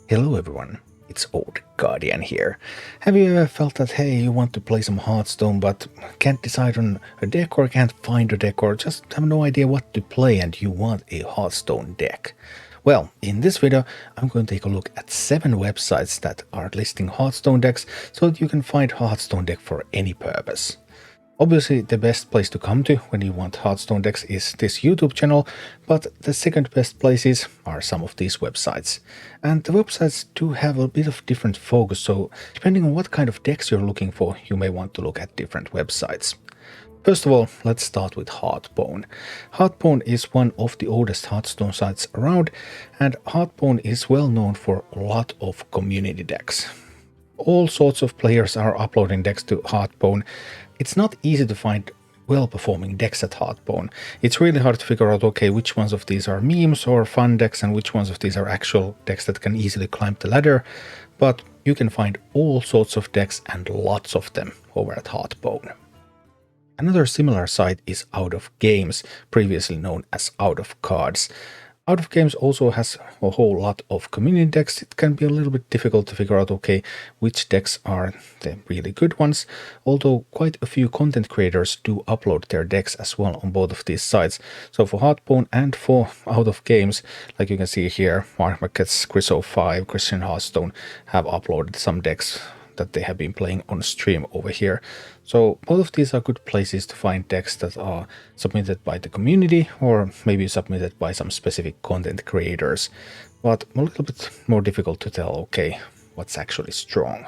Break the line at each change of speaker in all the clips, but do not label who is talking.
Hello everyone, it's Old Guardian here. Have you ever felt that hey, you want to play some Hearthstone but can't decide on a deck or can't find a deck or just have no idea what to play and you want a Hearthstone deck? Well, in this video I'm going to take a look at 7 websites that are listing Hearthstone decks so that you can find Hearthstone deck for any purpose. Obviously, the best place to come to when you want Hearthstone decks is this YouTube channel, but the second best places are some of these websites. And the websites do have a bit of different focus, so depending on what kind of decks you're looking for, you may want to look at different websites. First of all, let's start with Hearthpwn. Hearthpwn is one of the oldest Hearthstone sites around, and Hearthpwn is well known for a lot of community decks. All sorts of players are uploading decks to Hearthpwn. It's not easy to find well-performing decks at Hearthpwn. It's really hard to figure out, okay, which ones of these are memes or fun decks and which ones of these are actual decks that can easily climb the ladder, but you can find all sorts of decks and lots of them over at Hearthpwn. Another similar site is Outofgames, previously known as Outofcards. Outofgames also has a whole lot of community decks. It can be a little bit difficult to figure out, okay, which decks are the really good ones, although quite a few content creators do upload their decks as well on both of these sites. So for Hearthpwn and for Outofgames, like you can see here, Mark Marquette's Chris05, Christian Hearthstone have uploaded some decks that they have been playing on stream over here. So both of these are good places to find decks that are submitted by the community or maybe submitted by some specific content creators, but a little bit more difficult to tell, okay, what's actually strong.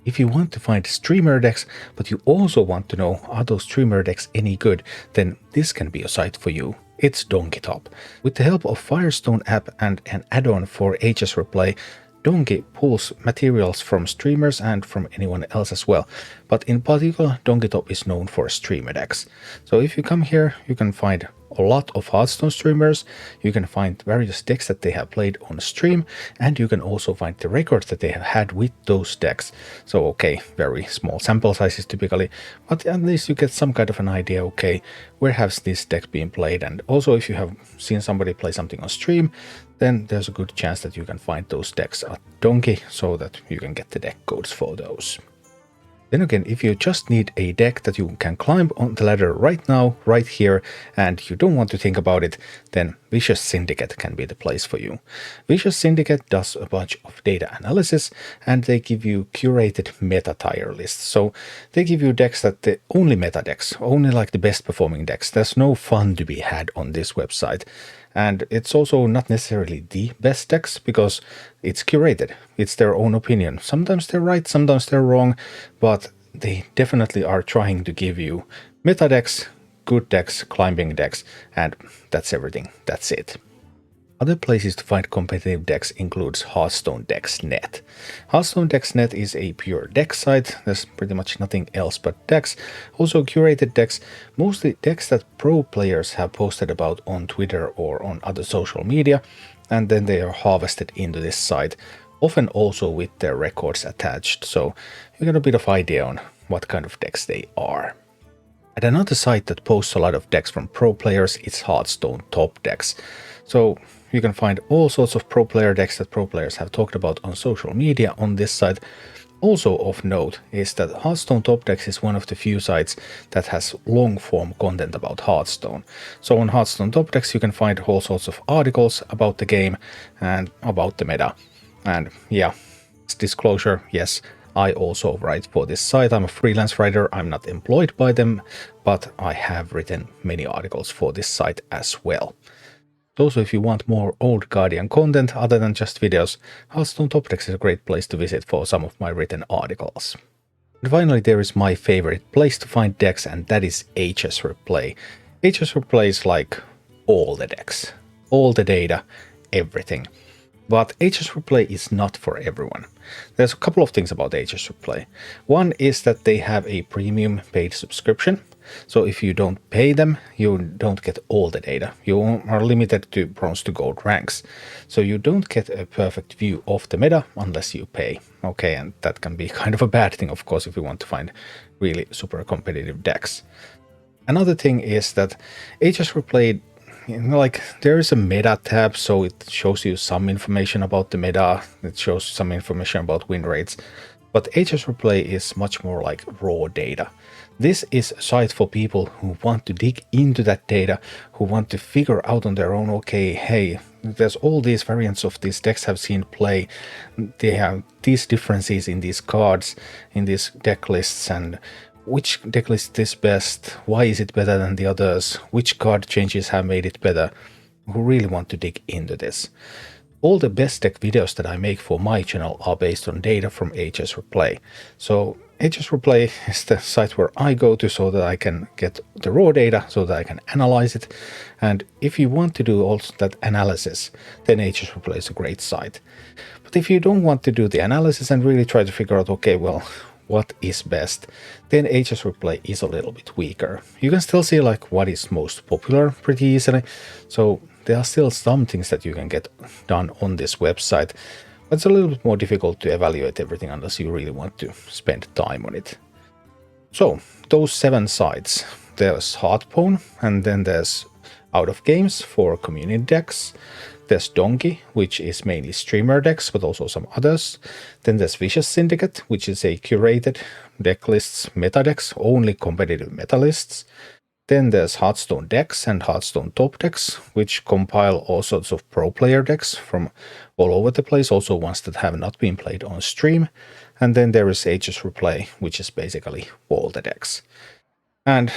If you want to find streamer decks, but you also want to know are those streamer decks any good, then this can be a site for you. It's Donkeytop. With the help of Firestone app and an add-on for HSReplay, Donkey pulls materials from streamers and from anyone else as well, but in particular Donkeytop is known for streamer decks. So if you come here, you can find a lot of Hearthstone streamers, you can find various decks that they have played on stream, and you can also find the records that they have had with those decks. So okay, very small sample sizes typically, but at least you get some kind of an idea, okay, where has this deck been played, and also if you have seen somebody play something on stream, then there's a good chance that you can find those decks at Donkey so that you can get the deck codes for those. Then again, if you just need a deck that you can climb on the ladder right now, right here, and you don't want to think about it, then Vicious Syndicate can be the place for you. Vicious Syndicate does a bunch of data analysis and they give you curated meta tier lists. So they give you decks that the only meta decks, only like the best performing decks. There's no fun to be had on this website. And it's also not necessarily the best decks because it's curated. It's their own opinion. Sometimes they're right, sometimes they're wrong, but they definitely are trying to give you meta decks, good decks, climbing decks, and that's everything. That's it. Other places to find competitive decks includes Hearthstone-decks.net. Hearthstone-decks.net is a pure deck site. There's pretty much nothing else but decks. Also curated decks, mostly decks that pro players have posted about on Twitter or on other social media, and then they are harvested into this site, often also with their records attached, so you get a bit of idea on what kind of decks they are. And another site that posts a lot of decks from pro players is Hearthstone Top Decks. So you can find all sorts of pro player decks that pro players have talked about on social media on this site. Also of note is that Hearthstone Top Decks is one of the few sites that has long-form content about Hearthstone. So on Hearthstone Top Decks you can find all sorts of articles about the game and about the meta. And yeah, disclosure, yes, I also write for this site. I'm a freelance writer, I'm not employed by them, but I have written many articles for this site as well. Also, if you want more Old Guardian content other than just videos, Hearthstone Top Decks is a great place to visit for some of my written articles. And finally, there is my favorite place to find decks, and that is HSReplay. HSReplay is like all the decks, all the data, everything. But HSReplay is not for everyone. There's a couple of things about HSReplay. One is that they have a premium paid subscription. So if you don't pay them, you don't get all the data. You are limited to bronze to gold ranks. So you don't get a perfect view of the meta unless you pay. Okay, and that can be kind of a bad thing, of course, if you want to find really super competitive decks. Another thing is that HSReplay like there is a meta tab, so it shows you some information about the meta, it shows some information about win rates, but HSReplay is much more like raw data. This is a site for people who want to dig into that data, who want to figure out on their own, okay, hey, there's all these variants of these decks I've seen play, they have these differences in these cards, in these deck lists, and which deck list is best, why is it better than the others, which card changes have made it better, who really want to dig into this. All the best deck videos that I make for my channel are based on data from HSReplay. So HSReplay is the site where I go to so that I can get the raw data, so that I can analyze it. And if you want to do also that analysis, then HSReplay is a great site. But if you don't want to do the analysis and really try to figure out, okay, well, what is best, then HSReplay is a little bit weaker. You can still see like what is most popular pretty easily, so there are still some things that you can get done on this website, but it's a little bit more difficult to evaluate everything unless you really want to spend time on it. So those 7 sites, there's Hearthpwn, and then there's Outofgames for community decks. There's Donkey, which is mainly streamer decks, but also some others. Then there's Vicious Syndicate, which is a curated deck lists meta decks, only competitive meta lists. Then there's Hearthstone Decks and Hearthstone Top Decks, which compile all sorts of pro player decks from all over the place, also ones that have not been played on stream. And then there is HSReplay, which is basically all the decks. And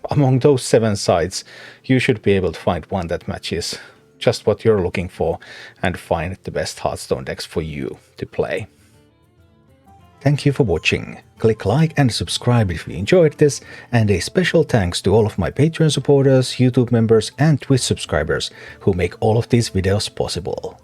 among those 7 sites, you should be able to find one that matches just what you're looking for and find the best Hearthstone decks for you to play. Thank you for watching. Click like and subscribe if you enjoyed this, and a special thanks to all of my Patreon supporters, YouTube members and Twitch subscribers who make all of these videos possible.